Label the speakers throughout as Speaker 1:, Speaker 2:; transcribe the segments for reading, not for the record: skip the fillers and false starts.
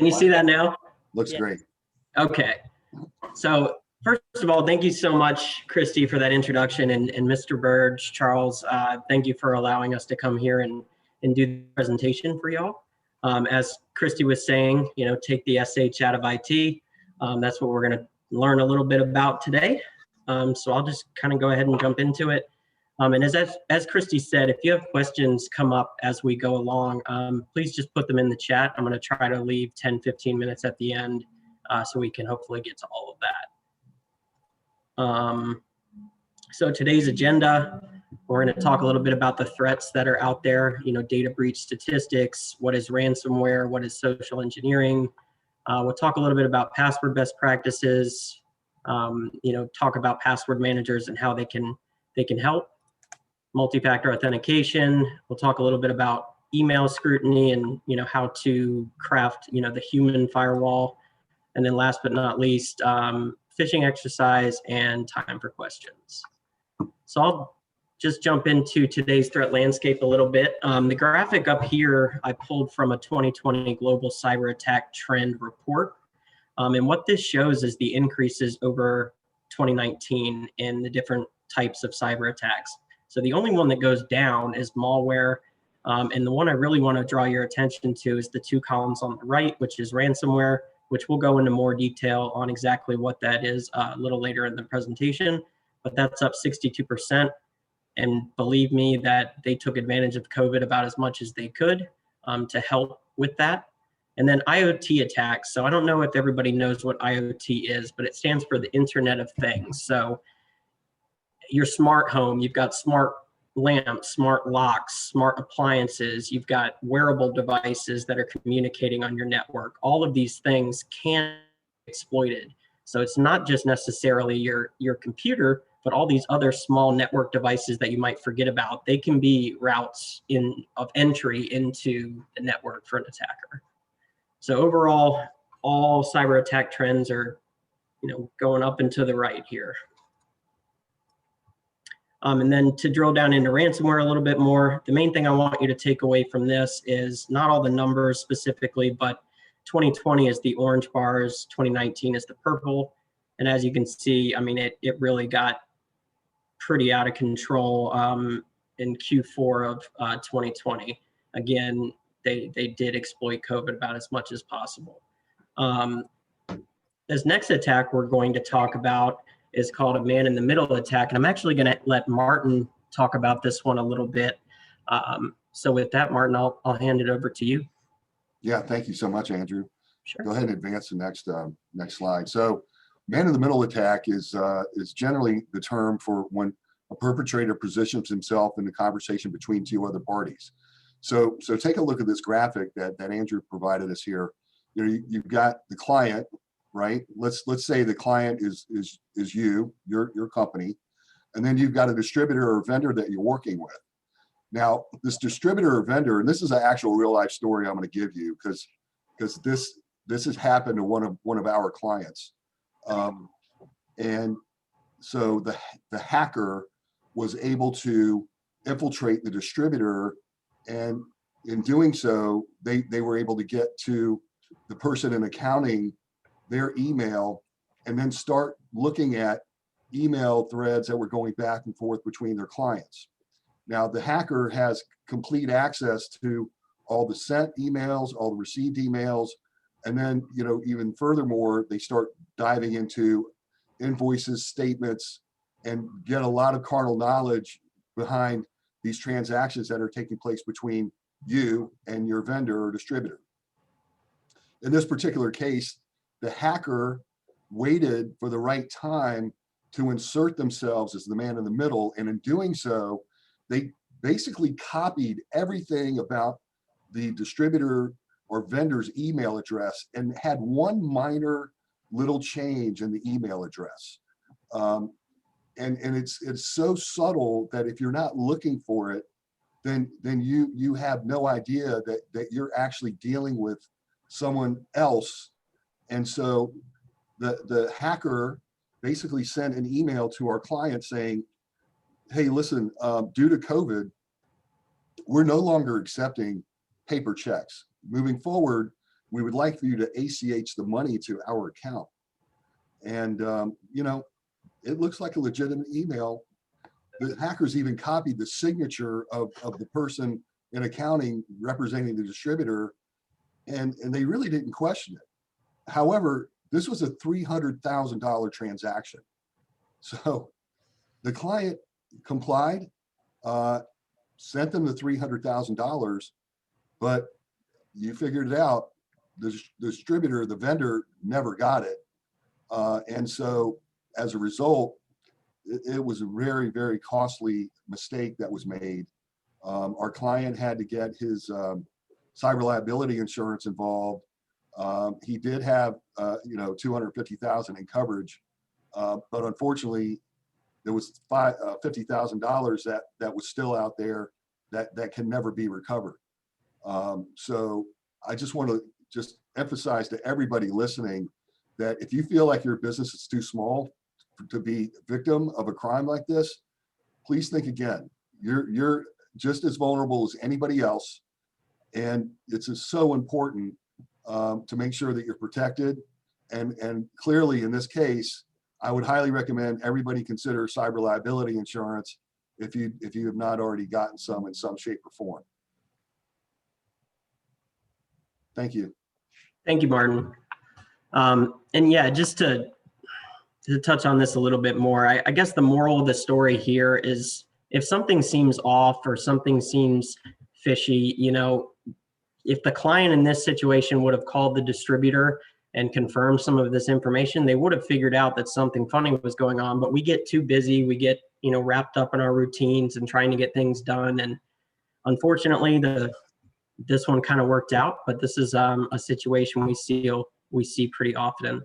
Speaker 1: Can you see that now?
Speaker 2: Looks
Speaker 1: Yeah.
Speaker 2: great.
Speaker 1: Okay. So first of all, thank you so much, Christy, for that introduction, and Mr. Burge, Charles, thank you for allowing us to come here and do the presentation for y'all. As Christy was saying, take the SH out of IT. That's what we're going to learn a little bit about today. So I'll just kind of go ahead and jump into it. And as Christy said, if you have questions come up as we go along, please just put them in the chat. I'm going to try to leave 10, 15 minutes at the end so we can hopefully get to all of that. So today's agenda, we're going to talk a little bit about the threats that are out there, data breach statistics, what is ransomware, what is social engineering. We'll talk a little bit about password best practices, talk about password managers and how they can help. Multi-factor authentication. We'll talk a little bit about email scrutiny and how to craft the human firewall. And then last but not least, phishing exercise and time for questions. So I'll just jump into today's threat landscape a little bit. The graphic up here I pulled from a 2020 global cyber attack trend report. And what this shows is the increases over 2019 in the different types of cyber attacks. So the only one that goes down is malware. And the one I really want to draw your attention to is the two columns on the right, which is ransomware, which we'll go into more detail on exactly what that is a little later in the presentation. But that's up 62%. And believe me that they took advantage of COVID about as much as they could to help with that. And then IoT attacks. So I don't know if everybody knows what IoT is, but it stands for the Internet of Things. So your smart home, you've got smart lamps, smart locks, smart appliances, you've got wearable devices that are communicating on your network. All of these things can be exploited. So it's not just necessarily your computer, but all these other small network devices that you might forget about. They can be routes of entry into the network for an attacker. So overall, all cyber attack trends are going up and to the right here. And then to drill down into ransomware a little bit more, the main thing I want you to take away from this is not all the numbers specifically, but 2020 is the orange bars, 2019 is the purple. And as you can see, I mean, it really got pretty out of control in Q4 of 2020. Again, they did exploit COVID about as much as possible. This next attack we're going to talk about is called a man-in-the-middle attack. And I'm actually going to let Martin talk about this one a little bit. So with that, Martin, I'll hand it over to you.
Speaker 2: Yeah, thank you so much, Andrew.
Speaker 1: Sure.
Speaker 2: Go ahead and advance the next slide. So man-in-the-middle attack is generally the term for when a perpetrator positions himself in the conversation between two other parties. So take a look at this graphic that Andrew provided us here. You've got the client, right? Let's say the client is your company, and then you've got a distributor or vendor that you're working with. Now, this distributor or vendor, and this is an actual real life story I'm going to give you because this has happened to one of our clients, and so the hacker was able to infiltrate the distributor, and in doing so, they were able to get to the person in accounting, their email, and then start looking at email threads that were going back and forth between their clients. Now, the hacker has complete access to all the sent emails, all the received emails, and then, even furthermore, they start diving into invoices, statements, and get a lot of carnal knowledge behind these transactions that are taking place between you and your vendor or distributor. In this particular case, the hacker waited for the right time to insert themselves as the man in the middle, and in doing so, they basically copied everything about the distributor or vendor's email address and had one minor little change in the email address. And it's so subtle that if you're not looking for it, then you have no idea that you're actually dealing with someone else. And so the hacker basically sent an email to our client saying, hey, listen, due to COVID, we're no longer accepting paper checks. Moving forward, we would like for you to ACH the money to our account. And, you know, it looks like a legitimate email. The hackers even copied the signature of the person in accounting representing the distributor, and they really didn't question it. However, this was a $300,000 transaction. So the client complied, sent them the $300,000, but you figured it out, the distributor, the vendor never got it. And so as a result, it was a very, very costly mistake that was made. Our client had to get his cyber liability insurance involved. He did have, you know, $250,000 in coverage, but unfortunately, there was $50,000 that was still out there that can never be recovered. So I just want to just emphasize to everybody listening that if you feel like your business is too small to be victim of a crime like this, please think again. You're just as vulnerable as anybody else, and it's just so important to make sure that you're protected. And clearly, in this case, I would highly recommend everybody consider cyber liability insurance if you have not already gotten some in some shape or form. Thank you.
Speaker 1: Thank you, Martin. And yeah, just to touch on this a little bit more, I guess the moral of the story here is if something seems off or something seems fishy, you know, if the client in this situation would have called the distributor and confirmed some of this information, they would have figured out that something funny was going on. But we get too busy, we get, you know, wrapped up in our routines and trying to get things done. And unfortunately, this one kind of worked out, but this is a situation we see pretty often.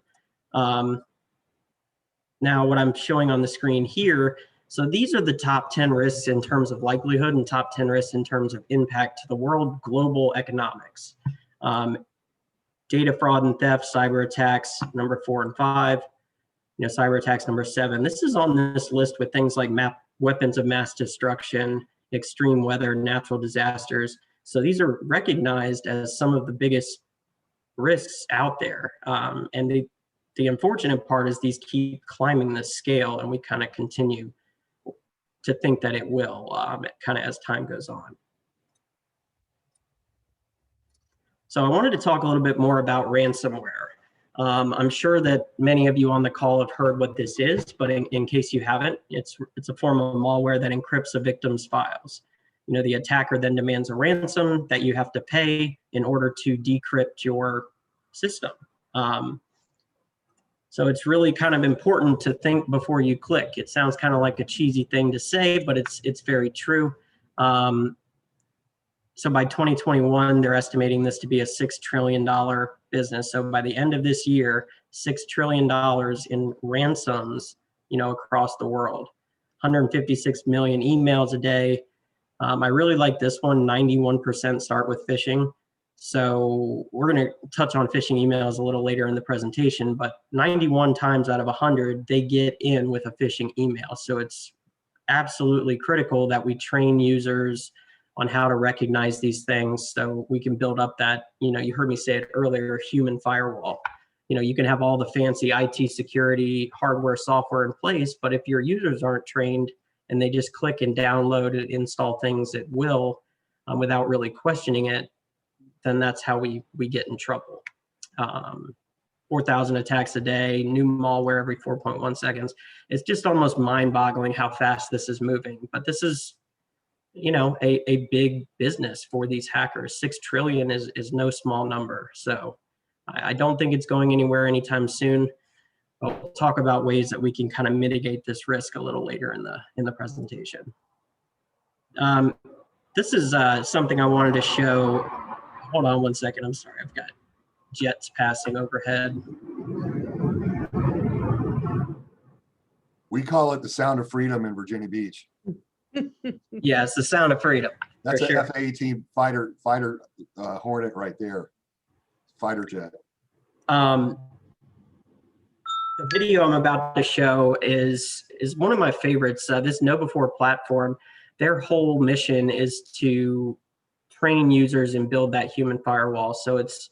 Speaker 1: Now, what I'm showing on the screen here, so these are the top 10 risks in terms of likelihood and top 10 risks in terms of impact to the world, global economics. Data fraud and theft, cyber attacks, number 4 and 5, you know, cyber attacks, number 7. This is on this list with things like weapons of mass destruction, extreme weather, natural disasters. So these are recognized as some of the biggest risks out there. And the unfortunate part is these keep climbing the scale, and we kind of continue to think that it will, kind of as time goes on. So I wanted to talk a little bit more about ransomware. I'm sure that many of you on the call have heard what this is, but in case you haven't, it's a form of malware that encrypts a victim's files. You know, the attacker then demands a ransom that you have to pay in order to decrypt your system. So it's really kind of important to think before you click. It sounds kind of like a cheesy thing to say, but it's very true. So by 2021, they're estimating this to be a $6 trillion business. So by the end of this year, $6 trillion in ransoms, you know, across the world. 156 million emails a day. I really like this one. 91% start with phishing. So we're going to touch on phishing emails a little later in the presentation, but 91 times out of 100, they get in with a phishing email. So it's absolutely critical that we train users on how to recognize these things so we can build up that, you know, you heard me say it earlier, human firewall. You know, you can have all the fancy IT security, hardware, software in place, but if your users aren't trained and they just click and download and install things at will without really questioning it, then that's how we get in trouble. 4,000 attacks a day, new malware every 4.1 seconds. It's just almost mind-boggling how fast this is moving. But this is, you know, a big business for these hackers. 6 trillion is no small number. So I don't think it's going anywhere anytime soon. But we'll talk about ways that we can kind of mitigate this risk a little later in the presentation. This is something I wanted to show. Hold on one second. I'm sorry. I've got jets passing overhead.
Speaker 2: We call it the sound of freedom in Virginia Beach.
Speaker 1: Yeah, it's the sound of freedom.
Speaker 2: That's an
Speaker 1: sure.
Speaker 2: F-18 fighter Hornet right there, fighter jet.
Speaker 1: The video I'm about to show is one of my favorites. This KnowBe4 platform, their whole mission is to train users and build that human firewall. So it's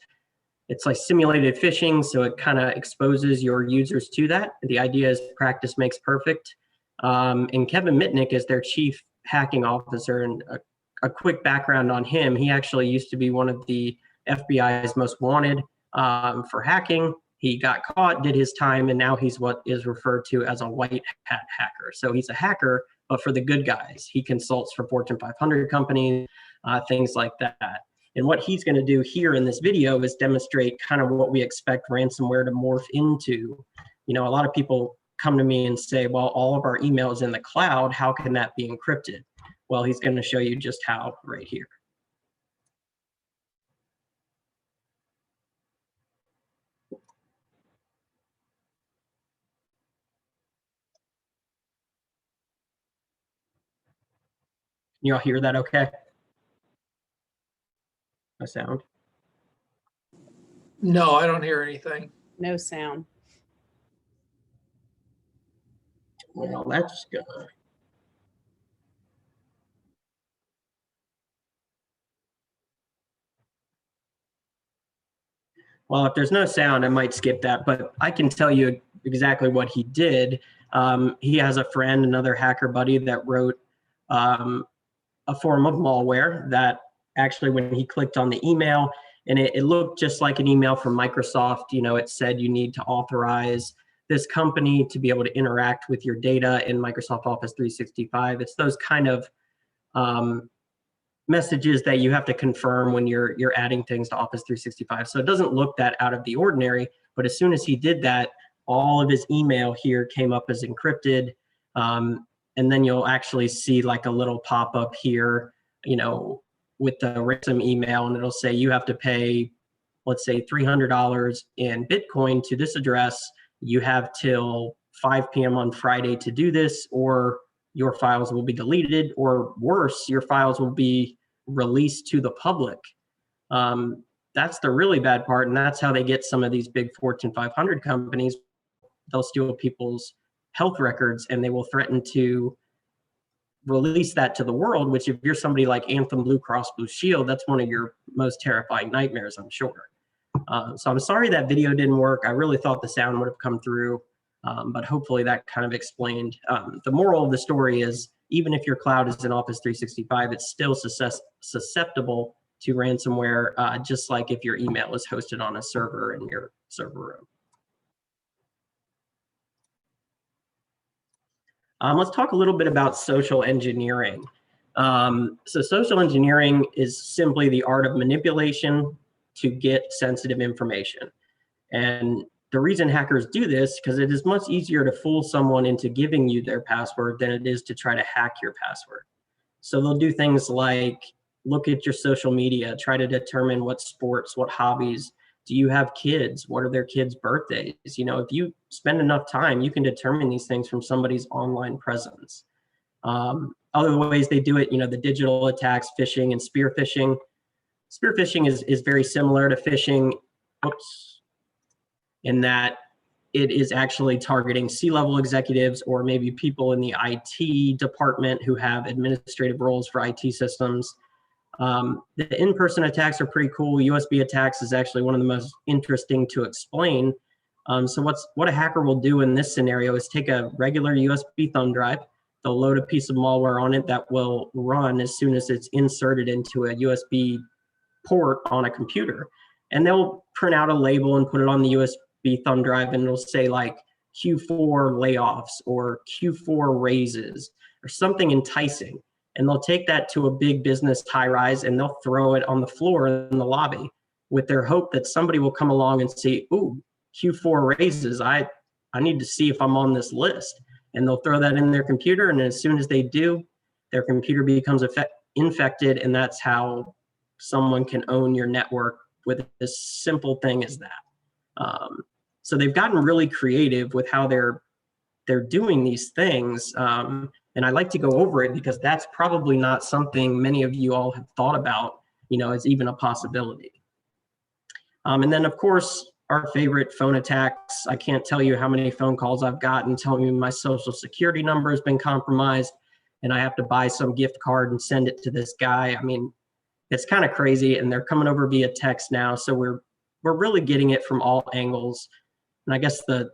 Speaker 1: It's like simulated phishing, so it kind of exposes your users to that. The idea is practice makes perfect. And Kevin Mitnick is their chief hacking officer. And a quick background on him, he actually used to be one of the FBI's most wanted for hacking. He got caught, did his time, and now he's what is referred to as a white hat hacker. So he's a hacker, but for the good guys. He consults for Fortune 500 companies, things like that. And what he's going to do here in this video is demonstrate kind of what we expect ransomware to morph into. You know, a lot of people come to me and say, well, all of our email is in the cloud. How can that be encrypted? Well, he's going to show you just how right here. Can you all hear that okay? No sound?
Speaker 3: No, I don't hear anything.
Speaker 4: No sound.
Speaker 1: Well, that's good. Well, if there's no sound, I might skip that, but I can tell you exactly what he did. He has a friend, another hacker buddy, that wrote a form of malware that actually, when he clicked on the email, and it looked just like an email from Microsoft. You know, it said you need to authorize this company to be able to interact with your data in Microsoft Office 365. It's those kind of messages that you have to confirm when you're adding things to Office 365. So it doesn't look that out of the ordinary, but as soon as he did that, all of his email here came up as encrypted. And then you'll actually see like a little pop-up here, you know, with the ransom email, and it'll say you have to pay, let's say $300 in Bitcoin to this address. You have till 5 p.m. on Friday to do this, or your files will be deleted, or worse, your files will be released to the public. That's the really bad part, and that's how they get some of these big Fortune 500 companies. They'll steal people's health records, and they will threaten to release that to the world, which if you're somebody like Anthem Blue Cross Blue Shield, that's one of your most terrifying nightmares, I'm sure. So I'm sorry that video didn't work. I really thought the sound would have come through, but hopefully that kind of explained. The moral of the story is, even if your cloud is in Office 365, it's still susceptible to ransomware, just like if your email is hosted on a server in your server room. Let's talk a little bit about social engineering. So social engineering is simply the art of manipulation to get sensitive information. And the reason hackers do this, because it is much easier to fool someone into giving you their password than it is to try to hack your password. So they'll do things like look at your social media, try to determine what sports, what hobbies. Do you have kids? What are their kids' birthdays? You know, if you spend enough time, you can determine these things from somebody's online presence. Other ways they do it, you know, the digital attacks, phishing and spear phishing. Spear phishing is very similar to phishing, in that it is actually targeting C-level executives or maybe people in the IT department who have administrative roles for IT systems. The in-person attacks are pretty cool. USB attacks is actually one of the most interesting to explain. So what a hacker will do in this scenario is take a regular USB thumb drive. They'll load a piece of malware on it that will run as soon as it's inserted into a USB port on a computer. And they'll print out a label and put it on the USB thumb drive, and it'll say like Q4 layoffs or Q4 raises or something enticing. And they'll take that to a big business high rise and they'll throw it on the floor in the lobby with their hope that somebody will come along and say, ooh, Q4 raises, I need to see if I'm on this list. And they'll throw that in their computer, and as soon as they do, their computer becomes infected, and that's how someone can own your network with this simple thing as that. So they've gotten really creative with how they're doing these things. And I like to go over it because that's probably not something many of you all have thought about, you know, as even a possibility. And then of course, our favorite phone attacks. I can't tell you how many phone calls I've gotten telling me my social security number has been compromised and I have to buy some gift card and send it to this guy. I mean, it's kind of crazy, and they're coming over via text now. So we're we're really getting it from all angles. And I guess the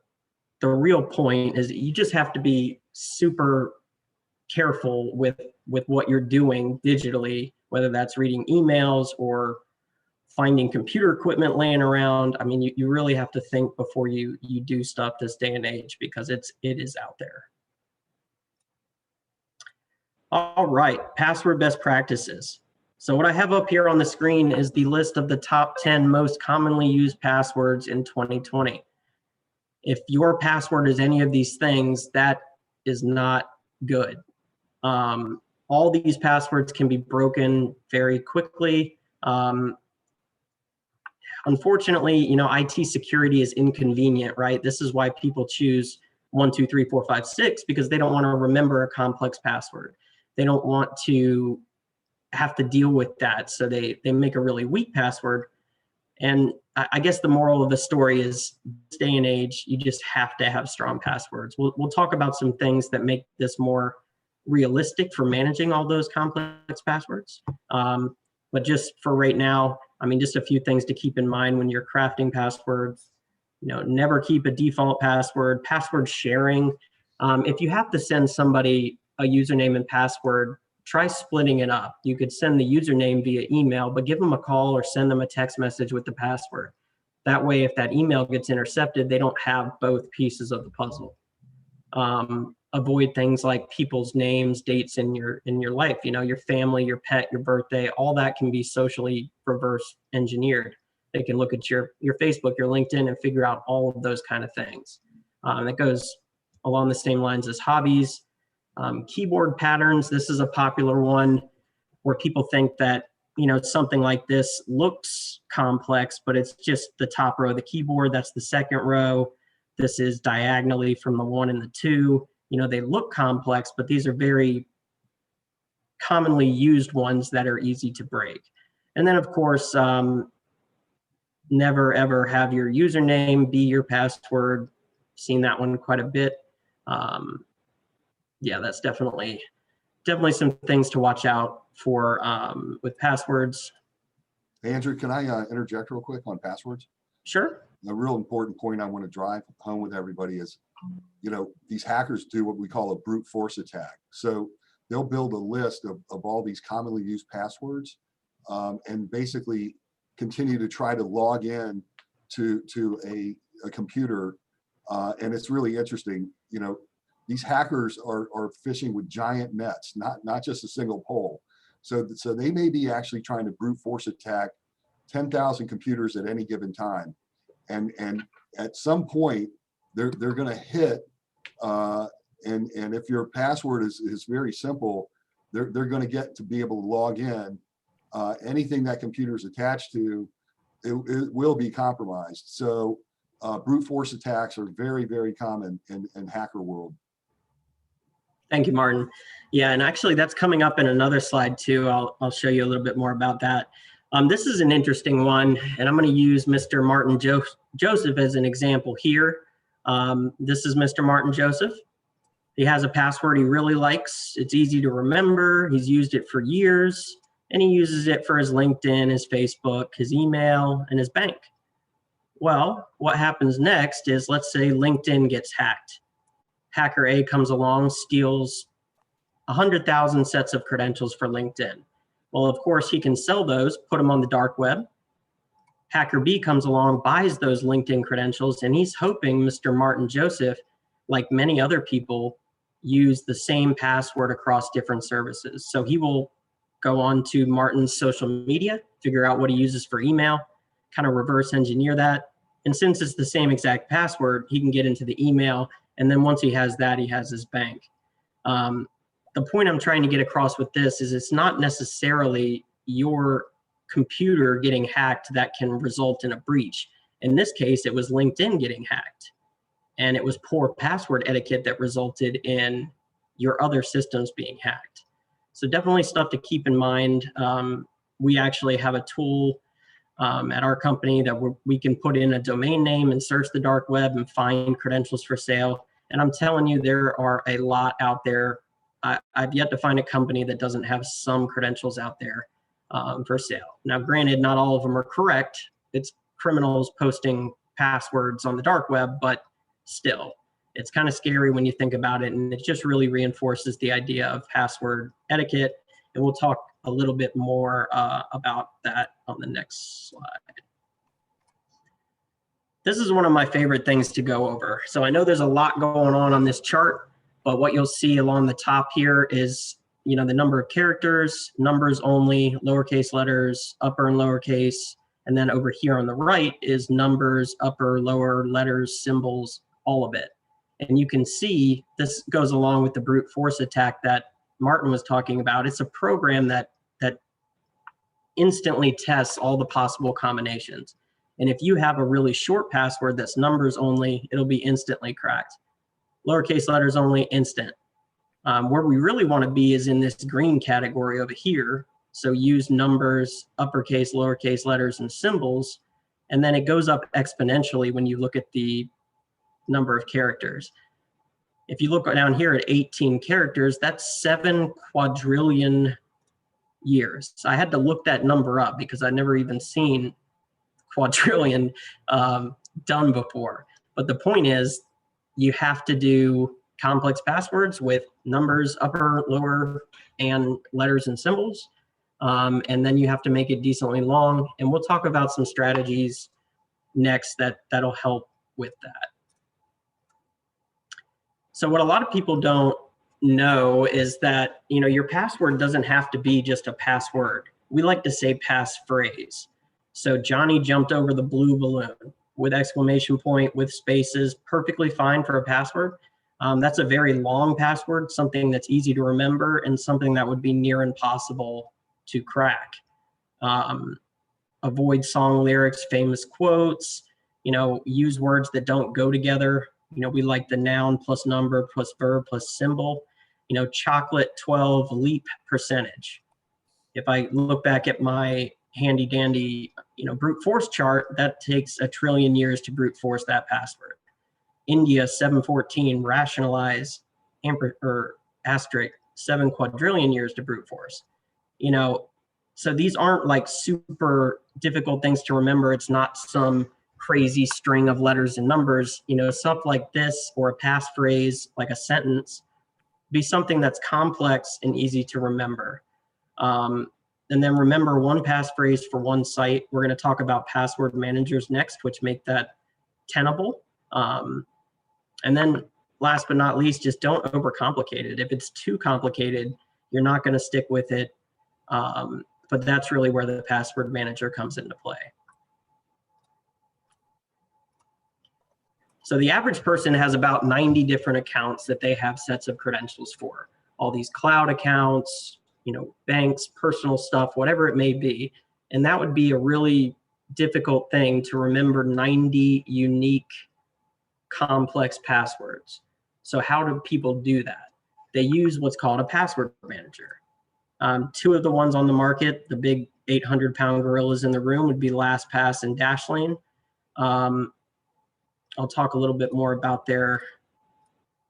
Speaker 1: real point is that you just have to be super careful with what you're doing digitally, whether that's reading emails or finding computer equipment laying around. I mean, you really have to think before you do stuff this day and age, because it is out there. All right, password best practices. So what I have up here on the screen is the list of the top 10 most commonly used passwords in 2020. If your password is any of these things, that is not good. All these passwords can be broken very quickly. Unfortunately, you know, IT security is inconvenient, right? This is why people choose 1, 2, 3, 4, 5, 6, because they don't want to remember a complex password. They don't want to have to deal with that. So they make a really weak password. And I guess the moral of the story is, this day and age, you just have to have strong passwords. We'll talk about some things that make this more realistic for managing all those complex passwords. But just for right now, I mean, just a few things to keep in mind when you're crafting passwords. You know, never keep a default password. Password sharing. If you have to send somebody a username and password, try splitting it up. You could send the username via email, but give them a call or send them a text message with the password. That way, if that email gets intercepted, they don't have both pieces of the puzzle. Avoid things like people's names, dates in your life, you know, your family, your pet, your birthday, all that can be socially reverse engineered. They can look at your Facebook, your LinkedIn, and figure out all of those kind of things. That goes along the same lines as hobbies. Keyboard patterns, this is a popular one where people think that, you know, something like this looks complex, but it's just the top row of the keyboard. That's the second row. This is diagonally from the 1 and the 2. You know, they look complex, but these are very commonly used ones that are easy to break. And then, of course, never ever have your username be your password. Seen that one quite a bit. Yeah, that's definitely some things to watch out for with passwords.
Speaker 2: Hey, Andrew, can I interject real quick on passwords?
Speaker 1: Sure.
Speaker 2: The real important point I want to drive home with everybody is, you know, these hackers do what we call a brute force attack. So they'll build a list of all these commonly used passwords and basically continue to try to log in to a computer. And it's really interesting, you know, these hackers are fishing with giant nets, not just a single pole. So they may be actually trying to brute force attack 10,000 computers at any given time. And at some point, they're going to hit, and if your password is very simple, they're going to get to be able to log in. Anything that computer is attached to, it will be compromised. So brute force attacks are very, very common in hacker world.
Speaker 1: Thank you, Martin. Yeah, and actually that's coming up in another slide too. I'll show you a little bit more about that. This is an interesting one, and I'm going to use Mr. Martin Joseph as an example here. This is Mr. Martin Joseph. He has a password he really likes. It's easy to remember. He's used it for years, and he uses it for his LinkedIn, his Facebook, his email, and his bank. Well, what happens next is, let's say LinkedIn gets hacked. Hacker A comes along, steals 100,000 sets of credentials for LinkedIn. Well, of course, he can sell those, put them on the dark web. Hacker B comes along, buys those LinkedIn credentials, and he's hoping Mr. Martin Joseph, like many other people, use the same password across different services. So he will go on to Martin's social media, figure out what he uses for email, kind of reverse engineer that. And since it's the same exact password, he can get into the email. And then once he has that, he has his bank. The point I'm trying to get across with this is, it's not necessarily your computer getting hacked that can result in a breach. In this case, it was LinkedIn getting hacked, and it was poor password etiquette that resulted in your other systems being hacked. So definitely stuff to keep in mind. We actually have a tool at our company that we can put in a domain name and search the dark web and find credentials for sale. And I'm telling you, there are a lot out there. I've yet to find a company that doesn't have some credentials out there for sale. Now, granted, not all of them are correct. It's criminals posting passwords on the dark web, but still, it's kind of scary when you think about it, and it just really reinforces the idea of password etiquette. And we'll talk a little bit more about that on the next slide. This is one of my favorite things to go over. So I know there's a lot going on this chart, but what you'll see along the top here is, the number of characters, numbers only, lowercase letters, upper and lowercase, and then over here on the right is numbers, upper, lower, letters, symbols, all of it. And you can see this goes along with the brute force attack that Martin was talking about. It's a program that instantly tests all the possible combinations. And if you have a really short password that's numbers only, it'll be instantly cracked. Lowercase letters only, instant. Where we really want to be is in this green category over here. So use numbers, uppercase, lowercase letters, and symbols. And then it goes up exponentially when you look at the number of characters. If you look down here at 18 characters, that's 7 quadrillion years. So I had to look that number up because I'd never even seen quadrillion done before. But the point is, you have to do complex passwords with numbers, upper, lower, and letters and symbols. And then you have to make it decently long. And we'll talk about some strategies next that'll help with that. So what a lot of people don't know is that, your password doesn't have to be just a password. We like to say passphrase. So Johnny jumped over the blue balloon with exclamation point, with spaces, perfectly fine for a password. That's a very long password, something that's easy to remember and something that would be near impossible to crack. Avoid song lyrics, famous quotes, use words that don't go together. We like the noun plus number plus verb plus symbol. Chocolate 12 leap percentage. If I look back at my handy dandy, brute force chart, that takes 1 trillion years to brute force that password. India 714 rationalize asterisk 7 quadrillion years to brute force. So these aren't like super difficult things to remember. It's not some crazy string of letters and numbers. Stuff like this, or a passphrase like a sentence, be something that's complex and easy to remember. And then remember one passphrase for one site. We're going to talk about password managers next, which make that tenable. And then last but not least, just don't overcomplicate it. If it's too complicated, you're not going to stick with it. But that's really where the password manager comes into play. So the average person has about 90 different accounts that they have sets of credentials for. All these cloud accounts, banks, personal stuff, whatever it may be. And that would be a really difficult thing to remember 90 unique, complex passwords. So how do people do that? They use what's called a password manager. Two of the ones on the market, the big 800-pound gorillas in the room, would be LastPass and Dashlane. I'll talk a little bit more about their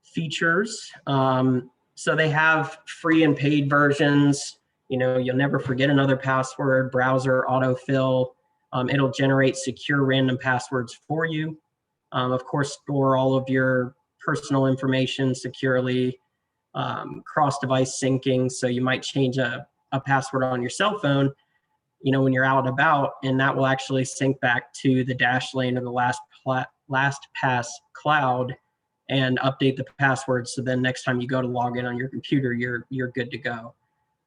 Speaker 1: features. So they have free and paid versions. You'll never forget another password, browser autofill. It'll generate secure random passwords for you. Of course, store all of your personal information securely. Cross-device syncing, so you might change a password on your cell phone, when you're out and about, and that will actually sync back to the Dashlane or the LastPass cloud and update the password. So then next time you go to log in on your computer, you're good to go.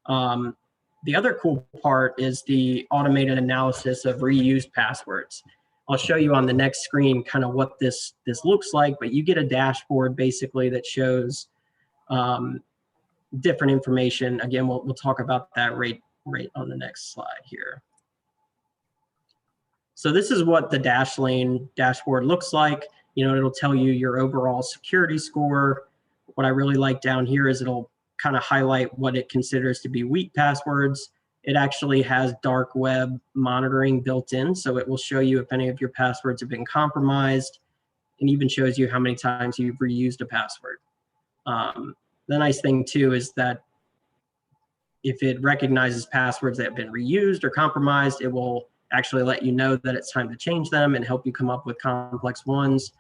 Speaker 1: The other cool part is the automated analysis of reused passwords. I'll show you on the next screen kind of what this looks like, but you get a dashboard basically that shows different information. Again, we'll talk about that right on the next slide here. So this is what the Dashlane dashboard looks like. It'll tell you your overall security score. What I really like down here is it'll kind of highlight what it considers to be weak passwords. It actually has dark web monitoring built in, so it will show you if any of your passwords have been compromised, and even shows you how many times you've reused a password. The nice thing too is that if it recognizes passwords that have been reused or compromised, it will actually let you know that it's time to change them and help you come up with complex ones.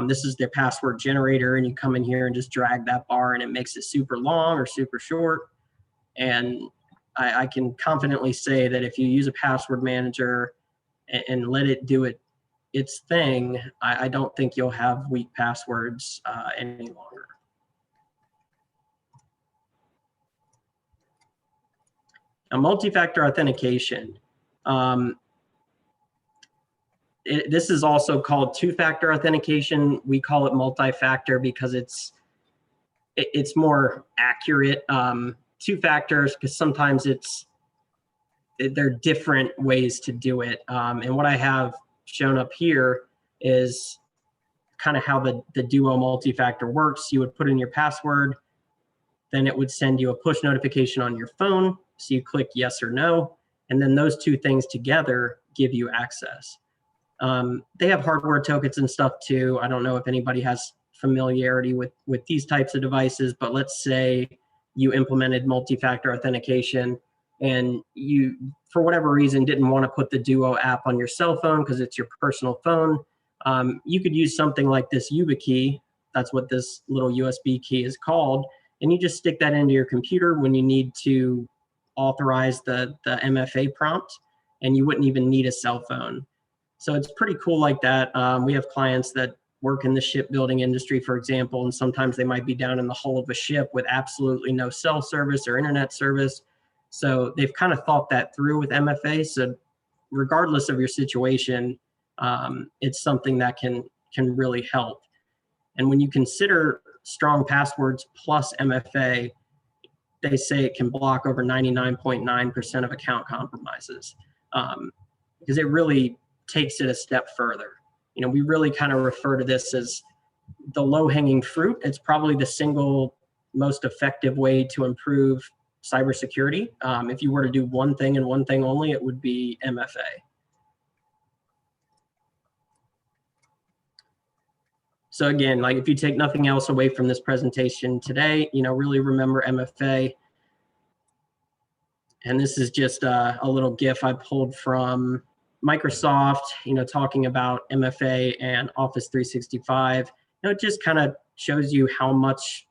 Speaker 1: This is their password generator, and you come in here and just drag that bar and it makes it super long or super short. And I can confidently say that if you use a password manager and let it do its thing, I don't think you'll have weak passwords any longer. Now, multi-factor authentication. This is also called two-factor authentication. We call it multi-factor because it's more accurate. Two factors, because sometimes they're different ways to do it. And what I have shown up here is kind of how the Duo multi-factor works. You would put in your password, then it would send you a push notification on your phone. So you click yes or no, and then those two things together give you access. They have hardware tokens and stuff too. I don't know if anybody has familiarity with these types of devices, but let's say you implemented multi-factor authentication and you, for whatever reason, didn't want to put the Duo app on your cell phone because it's your personal phone. You could use something like this YubiKey. That's what this little USB key is called. And you just stick that into your computer when you need to authorize the MFA prompt, and you wouldn't even need a cell phone. So it's pretty cool like that. We have clients that work in the shipbuilding industry, for example, and sometimes they might be down in the hull of a ship with absolutely no cell service or internet service. So they've kind of thought that through with MFA. So regardless of your situation, it's something that can really help. And when you consider strong passwords plus MFA, they say it can block over 99.9% of account compromises, because it really takes it a step further. You know, we really kind of refer to this as the low-hanging fruit. It's probably the single most effective way to improve cybersecurity. If you were to do one thing and one thing only, it would be MFA. So again, like if you take nothing else away from this presentation today, you know, really remember MFA. And this is just a little GIF I pulled from Microsoft, you know, talking about MFA and Office 365. You know, it just kind of shows you how much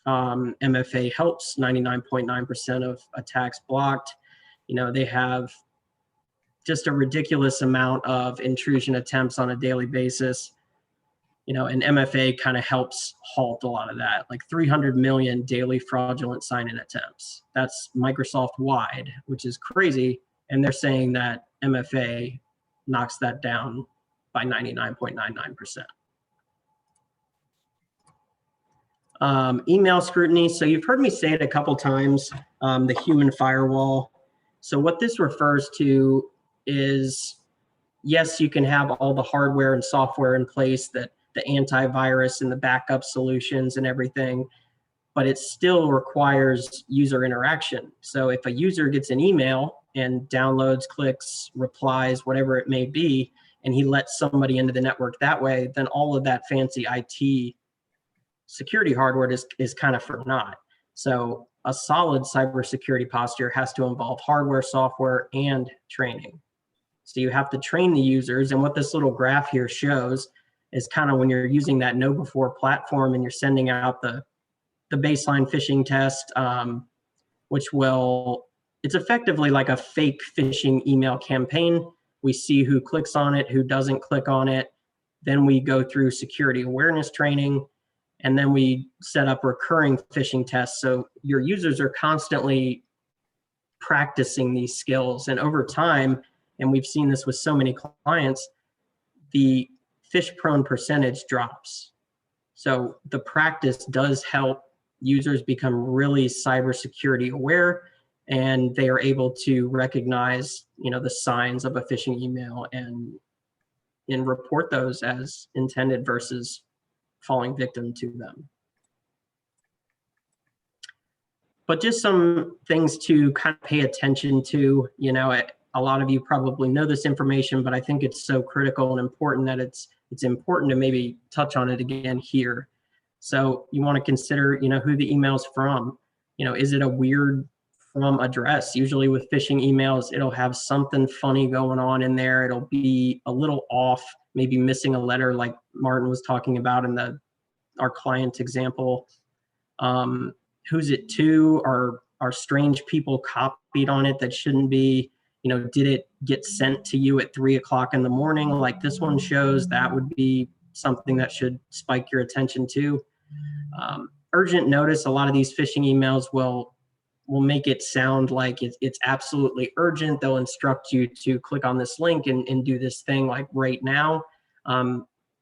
Speaker 1: MFA helps 99.9% of attacks blocked. You know, they have just a ridiculous amount of intrusion attempts on a daily basis. You know, and MFA kind of helps halt a lot of that, like 300 million daily fraudulent sign-in attempts. That's Microsoft wide, which is crazy. And they're saying that MFA knocks that down by 99.99%. Email scrutiny. So you've heard me say it a couple times, the human firewall. So what this refers to is, yes, you can have all the hardware and software in place, that the antivirus and the backup solutions and everything, but it still requires user interaction. So if a user gets an email and downloads, clicks, replies, whatever it may be, and he lets somebody into the network that way, then all of that fancy IT security hardware is kind of for naught. So a solid cybersecurity posture has to involve hardware, software, and training. So you have to train the users, and what this little graph here shows is kind of when you're using that know-before platform and you're sending out the baseline phishing test, which it's effectively like a fake phishing email campaign. We see who clicks on it, who doesn't click on it. Then we go through security awareness training, and then we set up recurring phishing tests. So your users are constantly practicing these skills. And over time, and we've seen this with so many clients, the phish-prone percentage drops. So the practice does help users become really cybersecurity aware, and they are able to recognize, you know, the signs of a phishing email and report those as intended versus falling victim to them. But just some things to kind of pay attention to. You know, a lot of you probably know this information, but I think it's so critical and important that it's important to maybe touch on it again here. So you want to consider, you know, who the email's from. You know, is it a weird from address. Usually with phishing emails, it'll have something funny going on in there. It'll be a little off, maybe missing a letter like Martin was talking about in our client example. Who's it to? Are strange people copied on it that shouldn't be? You know, did it get sent to you at 3 o'clock in the morning like this one shows? That would be something that should spike your attention to. Urgent notice, a lot of these phishing emails will make it sound like it's absolutely urgent. They'll instruct you to click on this link and do this thing like right now,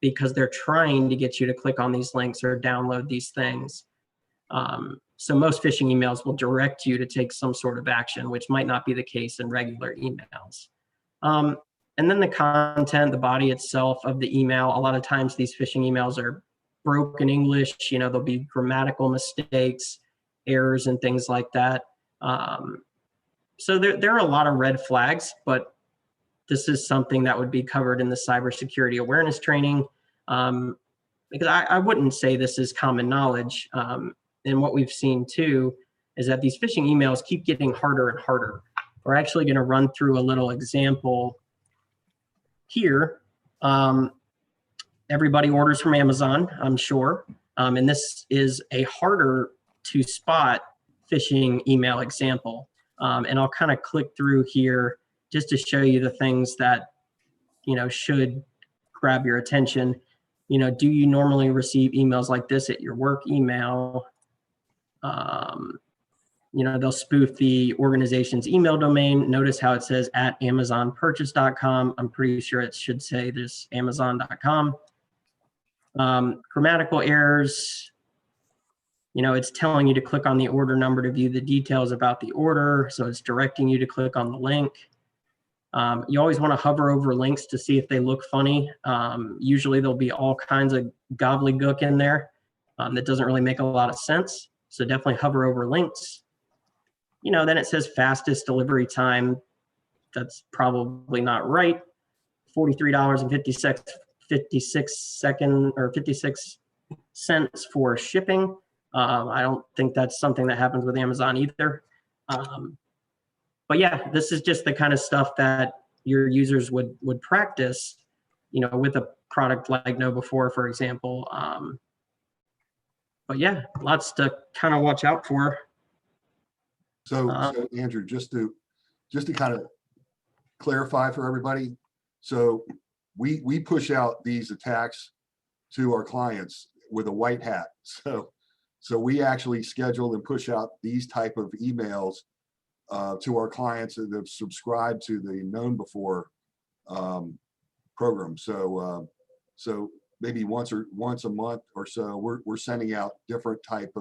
Speaker 1: because they're trying to get you to click on these links or download these things. So most phishing emails will direct you to take some sort of action, which might not be the case in regular emails. And then the content, the body itself of the email, a lot of times these phishing emails are broken English, you know, there'll be grammatical mistakes, errors and things like that. So there are a lot of red flags, but this is something that would be covered in the cybersecurity awareness training, because I wouldn't say this is common knowledge. And what we've seen too is that these phishing emails keep getting harder and harder. We're actually going to run through a little example here. Everybody orders from Amazon, I'm sure. And this is a harder to spot phishing email example. And I'll kind of click through here just to show you the things that, you know, should grab your attention. You know, do you normally receive emails like this at your work email? You know, they'll spoof the organization's email domain. Notice how it says at amazonpurchase.com. I'm pretty sure it should say this amazon.com. Grammatical errors. You know, it's telling you to click on the order number to view the details about the order. So it's directing you to click on the link. You always want to hover over links to see if they look funny. Usually there'll be all kinds of gobbledygook in there that doesn't really make a lot of sense. So definitely hover over links. You know, then it says fastest delivery time. That's probably not right. $43.56 for shipping. I don't think that's something that happens with Amazon either. But yeah, this is just the kind of stuff that your users would practice, you know, with a product like KnowBe4, for example. But yeah, lots to kind of watch out for.
Speaker 2: So Andrew, just to kind of clarify for everybody, so we push out these attacks to our clients with a white hat. So we actually schedule and push out these type of emails to our clients that have subscribed to the KnowBe4 program. So maybe once a month or so, we're sending out different types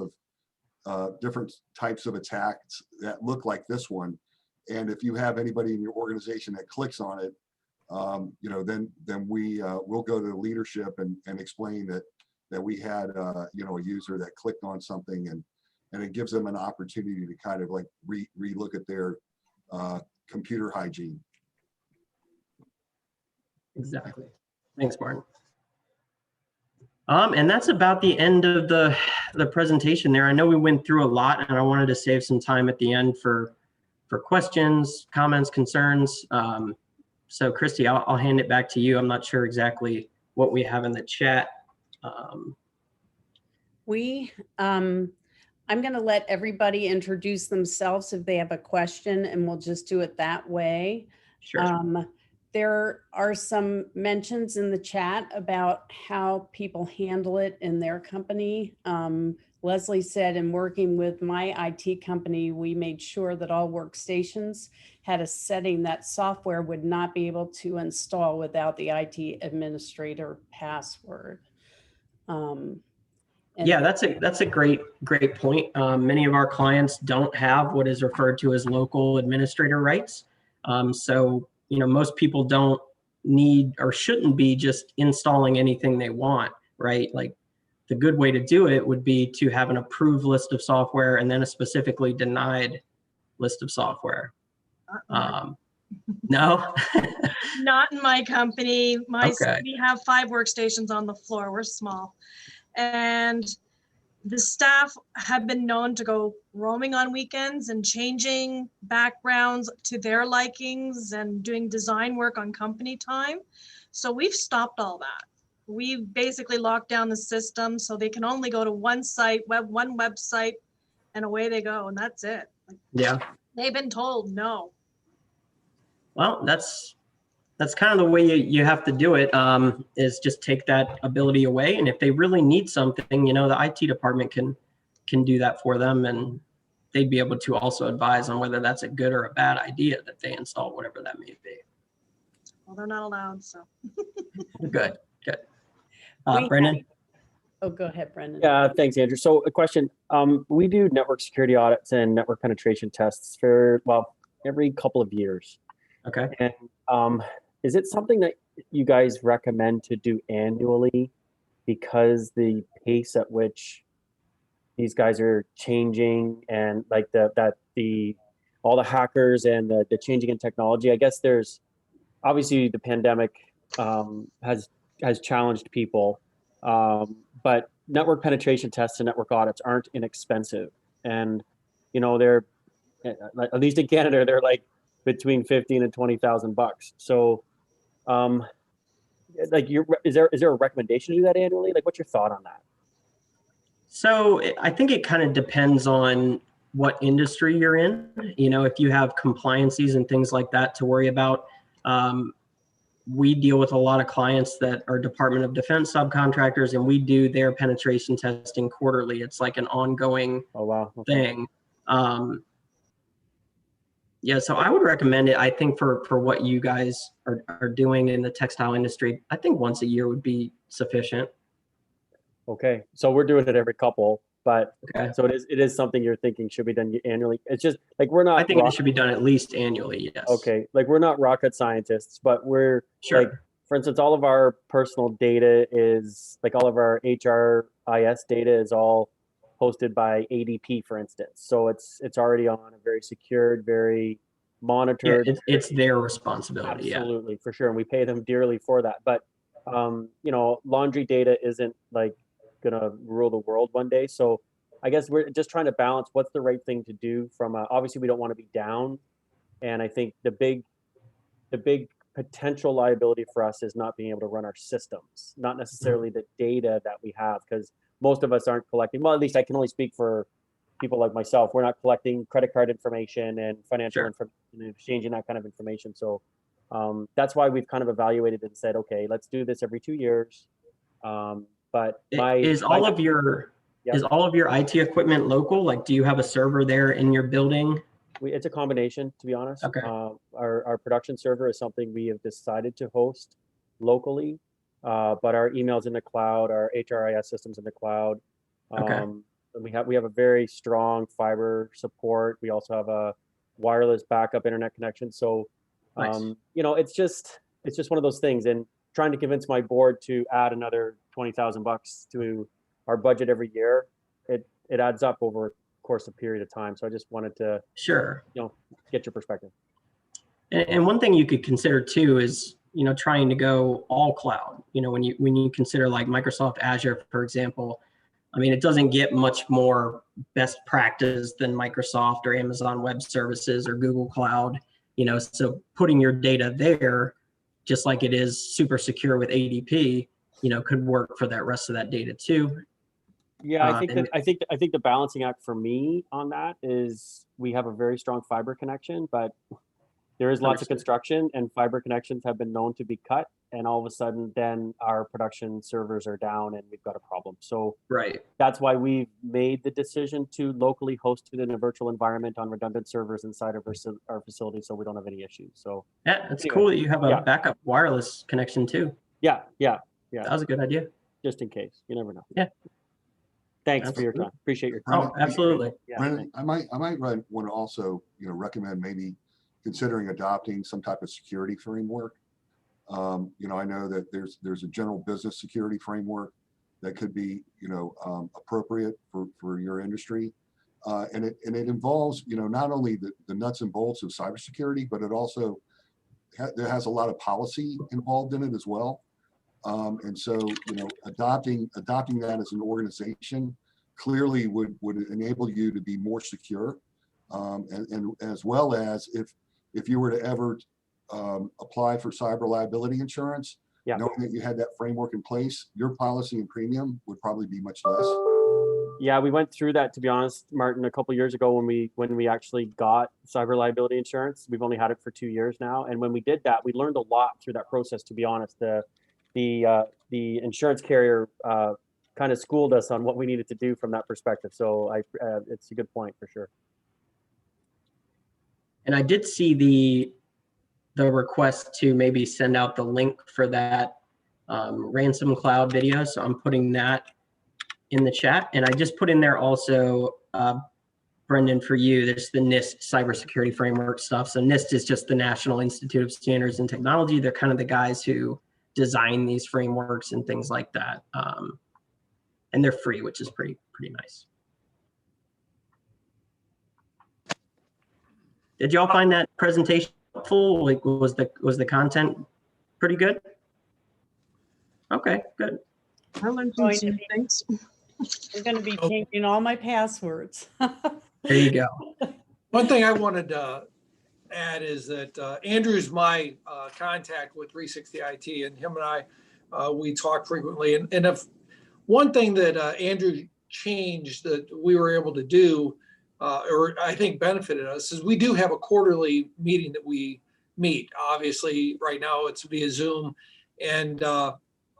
Speaker 2: of attacks that look like this one. And if you have anybody in your organization that clicks on it, you know, then we'll go to the leadership and explain that we had you know, a user that clicked on something, and it gives them an opportunity to kind of like re-look at their computer hygiene.
Speaker 1: Exactly. Thanks, Martin. And that's about the end of the presentation there. I know we went through a lot, and I wanted to save some time at the end for questions, comments, concerns. So Christy, I'll hand it back to you. I'm not sure exactly what we have in the chat.
Speaker 3: I'm going to let everybody introduce themselves if they have a question, and we'll just do it that way.
Speaker 1: Sure.
Speaker 3: There are some mentions in the chat about how people handle it in their company. Leslie said, in working with my IT company, we made sure that all workstations had a setting that software would not be able to install without the IT administrator password.
Speaker 1: Yeah, that's a great point. Many of our clients don't have what is referred to as local administrator rights. So, you know, most people don't need or shouldn't be just installing anything they want, right? Like, the good way to do it would be to have an approved list of software and then a specifically denied list of software. No?
Speaker 4: Not in my company.
Speaker 1: Okay.
Speaker 4: We have 5 workstations on the floor. We're small. And the staff have been known to go roaming on weekends and changing backgrounds to their likings and doing design work on company time. So we've stopped all that. We've basically locked down the system so they can only go to one site, one website, and away they go, and that's it. Like,
Speaker 1: Yeah.
Speaker 4: they've been told no.
Speaker 1: Well, that's kind of the way you have to do it, is just take that ability away. And if they really need something, the IT department can do that for them, and they'd be able to also advise on whether that's a good or a bad idea that they install, whatever that may be.
Speaker 4: Well, they're not allowed, so.
Speaker 1: Good.
Speaker 3: We
Speaker 1: Brendan?
Speaker 3: Oh, go ahead, Brendan.
Speaker 5: Yeah, thanks, Andrew. So a question, we do network security audits and network penetration tests for, well, every couple of years.
Speaker 1: Okay.
Speaker 5: And is it something that you guys recommend to do annually because the pace at which these guys are changing and like all the hackers and the changing in technology? I guess there's obviously the pandemic has challenged people, but network penetration tests and network audits aren't inexpensive, and they're, at least in Canada, they're like between $15,000 and $20,000. So, is there a recommendation to do that annually? Like, what's your thought on that?
Speaker 1: So I think it kind of depends on what industry you're in. If you have compliances and things like that to worry about, we deal with a lot of clients that are Department of Defense subcontractors, and we do their penetration testing quarterly. It's like an ongoing thing. Yeah, so I would recommend it. I think for what you guys are doing in the textile industry, I think once a year would be sufficient.
Speaker 5: Okay, so we're doing it every couple, but
Speaker 1: Okay.
Speaker 5: So it is something you're thinking should be done annually. It's just like we're not.
Speaker 1: I think it should be done at least annually. Yes.
Speaker 5: Okay, like we're not rocket scientists, but we're
Speaker 1: Sure.
Speaker 5: like, for instance, all of our personal data is like all of our HRIS data is all hosted by ADP, for instance. So it's already on a very secured, very monitored.
Speaker 1: Yeah, it's their responsibility.
Speaker 5: Absolutely, for sure, and we pay them dearly for that. But laundry data isn't like gonna rule the world one day. So I guess we're just trying to balance what's the right thing to do from obviously we don't want to be down. And I think the big potential liability for us is not being able to run our systems, not necessarily the data that we have, because most of us aren't collecting. Well, at least I can only speak for people like myself. We're not collecting credit card information and financial information and exchanging that kind of information. So that's why we've kind of evaluated and said, okay, let's do this every 2 years. But
Speaker 1: is all of your IT equipment local? Like, do you have a server there in your building?
Speaker 5: It's a combination, to be honest.
Speaker 1: Okay.
Speaker 5: Our production server is something we have decided to host locally, but our emails in the cloud, our HRIS systems in the cloud.
Speaker 1: Okay.
Speaker 5: And we have a very strong fiber support. We also have a wireless backup internet connection. So,
Speaker 1: Nice.
Speaker 5: it's just one of those things. And trying to convince my board to add another $20,000 to our budget every year, it adds up over a course of period of time. So I just wanted to get your perspective.
Speaker 1: And one thing you could consider too is trying to go all cloud. When you consider like Microsoft Azure, for example, I mean, it doesn't get much more best practice than Microsoft or Amazon Web Services or Google Cloud. So putting your data there, just like it is super secure with ADP, could work for that rest of that data too.
Speaker 5: Yeah, I think the balancing act for me on that is we have a very strong fiber connection, but there is lots of construction and fiber connections have been known to be cut, and all of a sudden then our production servers are down and we've got a problem. So that's why we've made the decision to locally host it in a virtual environment on redundant servers inside of our facility, so we don't have any issues. So
Speaker 1: yeah, it's cool that you have a backup wireless connection too.
Speaker 5: Yeah.
Speaker 1: That was a good idea.
Speaker 5: Just in case, you never know.
Speaker 1: Yeah.
Speaker 5: Thanks for your time. Appreciate your time.
Speaker 1: Oh, absolutely.
Speaker 5: Yeah,
Speaker 2: Brendan, I might want to also recommend maybe considering adopting some type of security framework. I know that there's a general business security framework that could be appropriate for your industry, and it involves not only the nuts and bolts of cybersecurity, but it also has a lot of policy involved in it as well. And so adopting that as an organization clearly would enable you to be more secure. And as well as if you were to ever apply for cyber liability insurance,
Speaker 5: Yeah.
Speaker 2: knowing that you had that framework in place, your policy and premium would probably be much less.
Speaker 5: Yeah, we went through that, to be honest, Martin, a couple of years ago when we actually got cyber liability insurance. We've only had it for 2 years now, and when we did that, we learned a lot through that process. To be honest, the insurance carrier kind of schooled us on what we needed to do from that perspective. So it's a good point for sure.
Speaker 1: And I did see the request to maybe send out the link for that ransom cloud video. So I'm putting that in the chat. And I just put in there also, Brendan, for you, there's the NIST cybersecurity framework stuff. So NIST is just the National Institute of Standards and Technology. They're kind of the guys who design these frameworks and things like that. And they're free, which is pretty nice. Did y'all find that presentation helpful? Like, was the content pretty good? Okay, good.
Speaker 4: I learned
Speaker 3: Going
Speaker 4: some
Speaker 3: to be-
Speaker 4: things.
Speaker 3: I'm going to be changing all my passwords.
Speaker 1: There you go.
Speaker 6: One thing I wanted to add is that Andrew's my contact with 360 IT, and him and I, we talk frequently. And if one thing that Andrew changed that we were able to do, or I think benefited us, is we do have a quarterly meeting that we meet. Obviously, right now it's via Zoom, and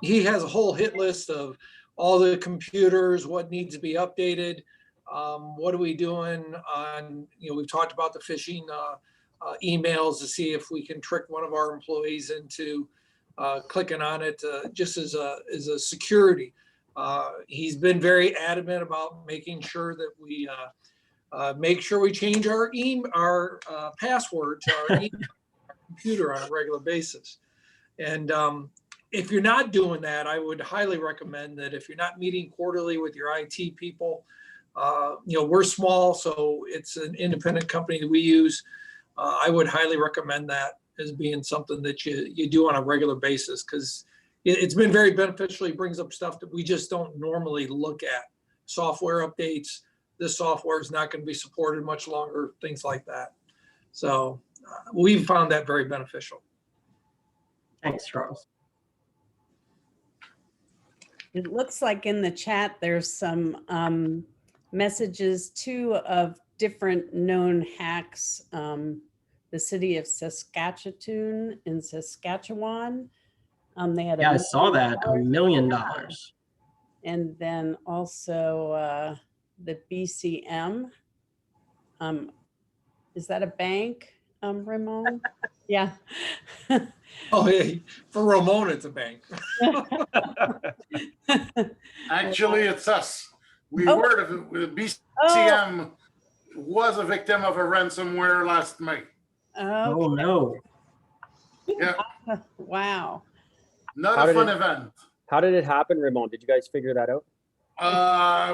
Speaker 6: he has a whole hit list of all the computers, what needs to be updated, what are we doing on, we've talked about the phishing emails to see if we can trick one of our employees into clicking on it just as a security. He's been very adamant about making sure that we make sure we change our password to our computer on a regular basis. And if you're not doing that, I would highly recommend that if you're not meeting quarterly with your IT people, we're small, so it's an independent company that we use. I would highly recommend that as being something that you do on a regular basis, because it's been very beneficial. It brings up stuff that we just don't normally look at. Software updates, this software is not going to be supported much longer, things like that. So we've found that very beneficial.
Speaker 1: Thanks, Charles.
Speaker 3: It looks like in the chat, there's some messages too of different known hacks. The city of Saskatchewan in Saskatchewan, they had
Speaker 1: Yeah, I saw that, $1 million.
Speaker 3: And then also the BCM. Is that a bank, Ramon? Yeah.
Speaker 6: Oh, yeah, for Ramon, it's a bank.
Speaker 7: Actually, it's us. We
Speaker 3: Oh.
Speaker 7: were, the BCM was a victim of a ransomware last May.
Speaker 1: Oh, no.
Speaker 7: Yeah,
Speaker 3: Wow.
Speaker 7: not
Speaker 5: How
Speaker 7: a
Speaker 5: did
Speaker 7: fun
Speaker 5: it-
Speaker 7: event.
Speaker 5: How did it happen, Ramon? Did you guys figure that out?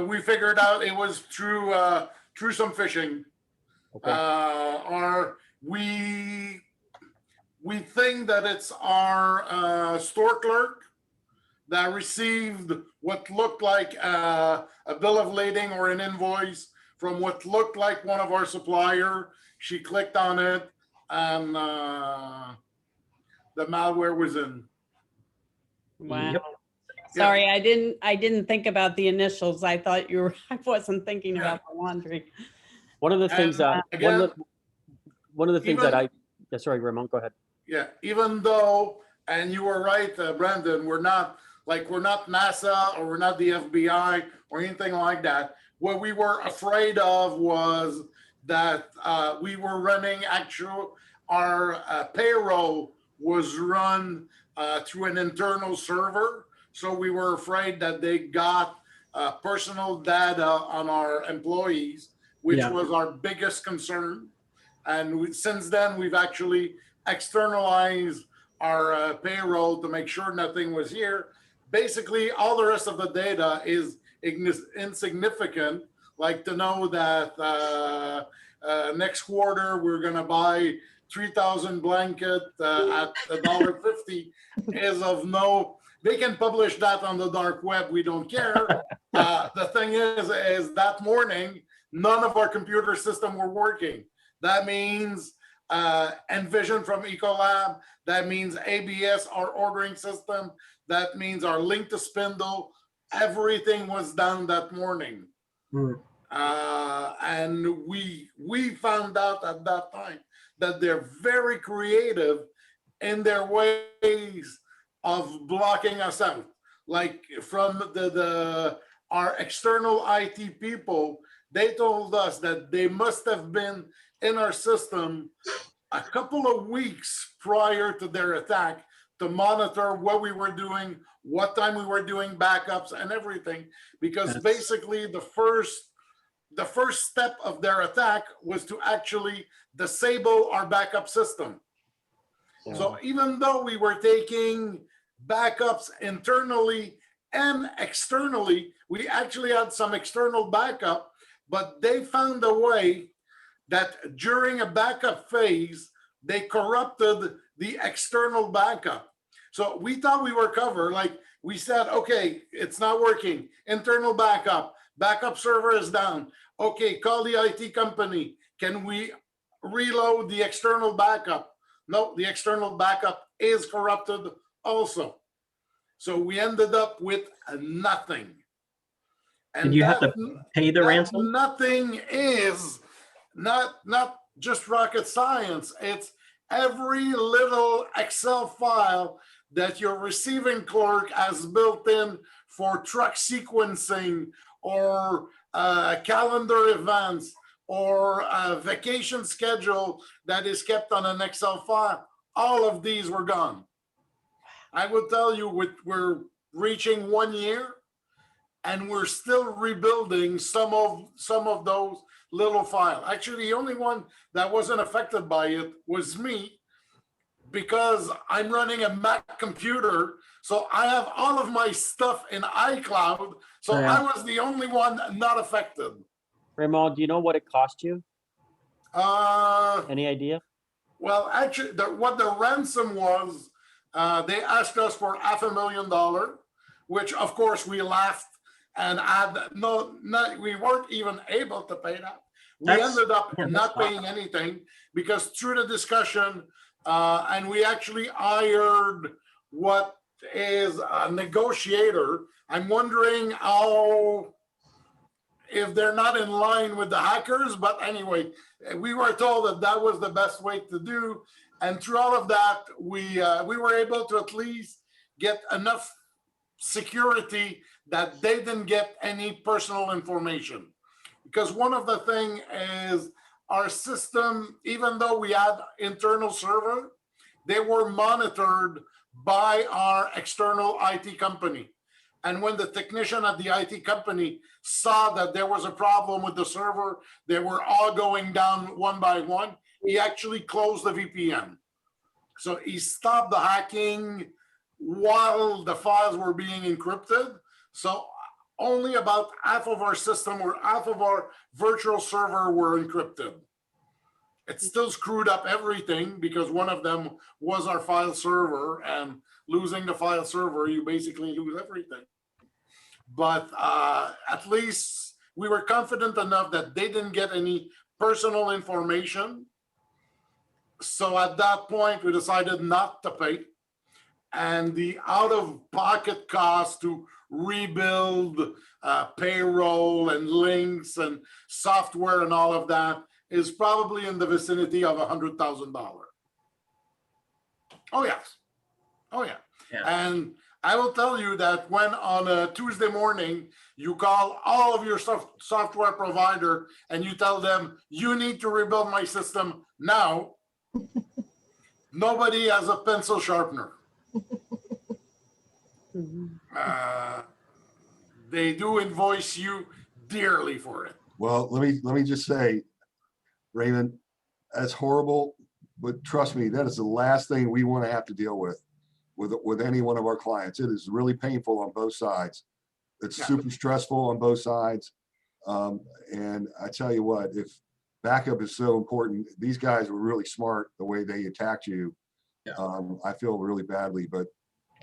Speaker 7: We figured out it was through some phishing.
Speaker 5: Okay.
Speaker 7: We think that it's our store clerk that received what looked like a bill of lading or an invoice from what looked like one of our supplier. She clicked on it, and the malware was in.
Speaker 3: Wow.
Speaker 1: Yep.
Speaker 3: Sorry, I didn't think about the initials. I thought I wasn't thinking about the laundry.
Speaker 5: One of the things that
Speaker 7: again,
Speaker 5: one of the things that
Speaker 7: even-
Speaker 5: sorry, Ramon, go ahead.
Speaker 7: Yeah, even though, and you were right, Brandon, we're not NASA or we're not the FBI or anything like that. What we were afraid of was that we were running our payroll was run through an internal server. So we were afraid that they got personal data on our employees, which was our biggest concern. And since then, we've actually externalized our payroll to make sure nothing was here. Basically, all the rest of the data is insignificant, like to know that next quarter we're going to buy 3,000 blankets at $1.50 is of no they can publish that on the dark web. We don't care. The thing is that morning, none of our computer system were working. That means Envision from Ecolab. That means ABS, our ordering system. That means our link to Spindle. Everything was down that morning. And we found out at that time that they're very creative in their ways of blocking us out. Like from our external IT people, they told us that they must have been in our system a couple of weeks prior to their attack to monitor what we were doing, what time we were doing backups and everything, because basically the first step of their attack was to actually disable our backup system.
Speaker 5: Yeah.
Speaker 7: So even though we were taking backups internally and externally, we actually had some external backup, but they found a way that during a backup phase, they corrupted the external backup. So we thought we were covered. Like we said, okay, it's not working. Internal backup server is down. Okay, call the IT company. Can we reload the external backup? No, the external backup is corrupted also. So we ended up with nothing. And
Speaker 1: Did you have to pay the ransom?
Speaker 7: Nothing is not just rocket science. It's every little Excel file that your receiving clerk has built in for truck sequencing or calendar events or a vacation schedule that is kept on an Excel file. All of these were gone. I would tell you we're reaching 1 year and we're still rebuilding some of those little files. Actually, the only one that wasn't affected by it was me, because I'm running a Mac computer. So I have all of my stuff in iCloud. So I was the only one not affected.
Speaker 5: Raymond, do you know what it cost you? Any idea?
Speaker 7: Well, actually, what the ransom was, they asked us for $500,000, which of course we laughed and we weren't even able to pay that. We ended up not paying anything because through the discussion, and we actually hired what is a negotiator. I'm wondering if they're not in line with the hackers, but anyway, we were told that that was the best way to do. And through all of that, we were able to at least get enough security that they didn't get any personal information. Because one of the things is our system, even though we had internal server, they were monitored by our external IT company. And when the technician at the IT company saw that there was a problem with the server, they were all going down one by one, he actually closed the VPN. So he stopped the hacking while the files were being encrypted. So only about half of our system or half of our virtual server were encrypted. It still screwed up everything because one of them was our file server, and losing the file server, you basically lose everything. But at least we were confident enough that they didn't get any personal information. So at that point, we decided not to pay. And the out-of-pocket cost to rebuild payroll and links and software and all of that is probably in the vicinity of $100,000. Oh, yes. Oh, yeah. And I will tell you that when on a Tuesday morning, you call all of your software provider and you tell them, you need to rebuild my system now, nobody has a pencil sharpener. They do invoice you dearly for it.
Speaker 2: Well, let me just say, Raymond, that's horrible, but trust me, that is the last thing we want to have to deal with any one of our clients. It is really painful on both sides. It's super stressful on both sides. And I tell you what, if backup is so important, these guys were really smart the way they attacked you. I feel really badly, but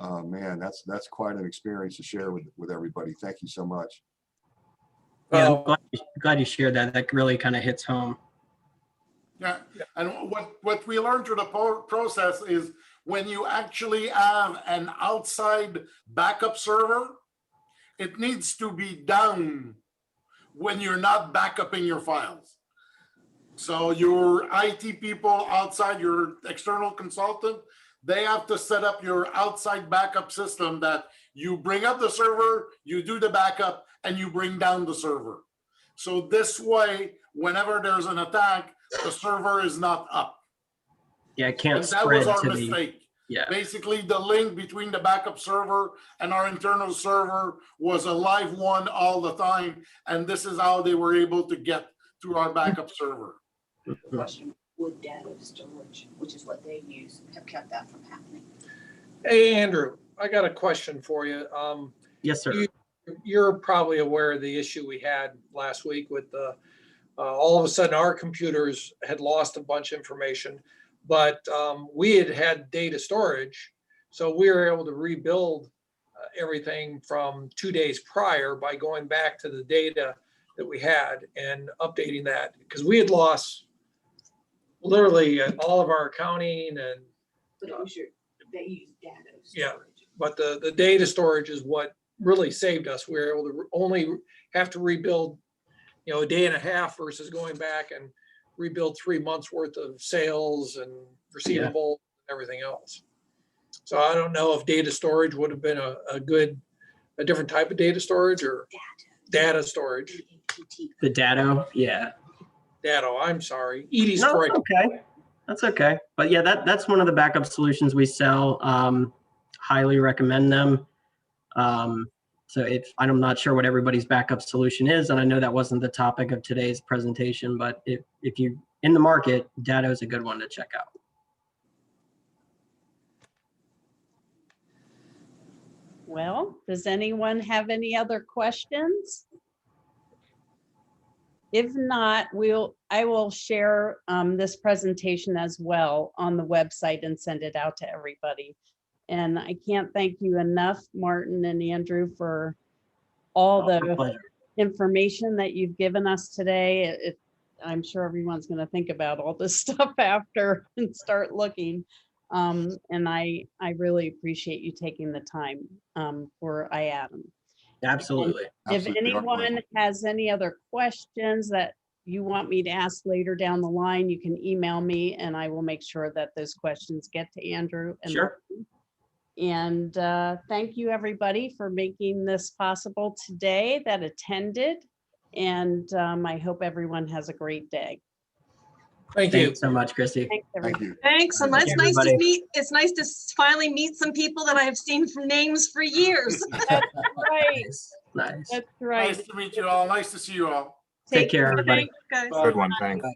Speaker 2: Man, that's quite an experience to share with everybody. Thank you so much.
Speaker 1: Yeah,
Speaker 6: Well,
Speaker 1: I'm glad you shared that. That really kind of hits home.
Speaker 7: Yeah, and what we learned through the process is when you actually have an outside backup server, it needs to be down when you're not backupping your files. So your IT people outside, your external consultant, they have to set up your outside backup system that you bring up the server, you do the backup, and you bring down the server. So this way, whenever there's an attack, the server is not up.
Speaker 1: Yeah, it can't
Speaker 7: And that was
Speaker 1: spread
Speaker 7: our
Speaker 1: to the,
Speaker 7: mistake.
Speaker 1: yeah.
Speaker 7: Basically, the link between the backup server and our internal server was a live one all the time. And this is how they were able to get to our backup server.
Speaker 8: Question, would data storage, which is what they use, have kept that from happening?
Speaker 6: hey, Andrew, I got a question for you.
Speaker 1: Yes, sir.
Speaker 6: You're probably aware of the issue we had last week with the, all of a sudden our computers had lost a bunch of information, but we had data storage. So we were able to rebuild everything from 2 days prior by going back to the data that we had and updating that, because we had lost literally all of our accounting and,
Speaker 8: But it was they use data
Speaker 6: Yeah.
Speaker 8: storage.
Speaker 6: but the data storage is what really saved us. We were able to only have to rebuild, a day and a half versus going back and rebuild 3 months worth of sales and receivable and everything else. So I don't know if data storage would have been a different type of data storage or data storage.
Speaker 1: The data, yeah.
Speaker 6: Data, I'm sorry. Edie's
Speaker 1: No,
Speaker 6: correct.
Speaker 1: okay. That's okay. But yeah, that's one of the backup solutions we sell. Highly recommend them. So I'm not sure what everybody's backup solution is, and I know that wasn't the topic of today's presentation, but if you're in the market, Datto is a good one to check out.
Speaker 3: Well, does anyone have any other questions? If not, I will share this presentation as well on the website and send it out to everybody. And I can't thank you enough, Martin and Andrew, for all
Speaker 1: My
Speaker 3: the
Speaker 1: pleasure.
Speaker 3: information that you've given us today. I'm sure everyone's going to think about all this stuff after and start looking. And I really appreciate you taking the time for IAHTM.
Speaker 1: Absolutely.
Speaker 3: If
Speaker 2: Absolutely, our pleasure.
Speaker 3: anyone has any other questions that you want me to ask later down the line, you can email me and I will make sure that those questions get to Andrew. And
Speaker 1: Sure.
Speaker 3: Martin. And thank you, everybody, for making this possible today that attended. And I hope everyone has a great day.
Speaker 6: Thank
Speaker 1: Thank
Speaker 6: you.
Speaker 1: you so much, Christy.
Speaker 3: Thanks,
Speaker 2: Thank
Speaker 3: everybody.
Speaker 2: you.
Speaker 4: Thanks, and
Speaker 1: Thank
Speaker 4: it's
Speaker 1: you,
Speaker 4: nice to
Speaker 1: everybody.
Speaker 4: meet, it's nice to finally meet some people that I have seen from names for years.
Speaker 3: That's right.
Speaker 1: Nice.
Speaker 3: That's right.
Speaker 7: Nice to meet you all. Nice to see you all.
Speaker 1: Take care, everybody.
Speaker 4: Thanks, guys.
Speaker 9: Good one, thanks.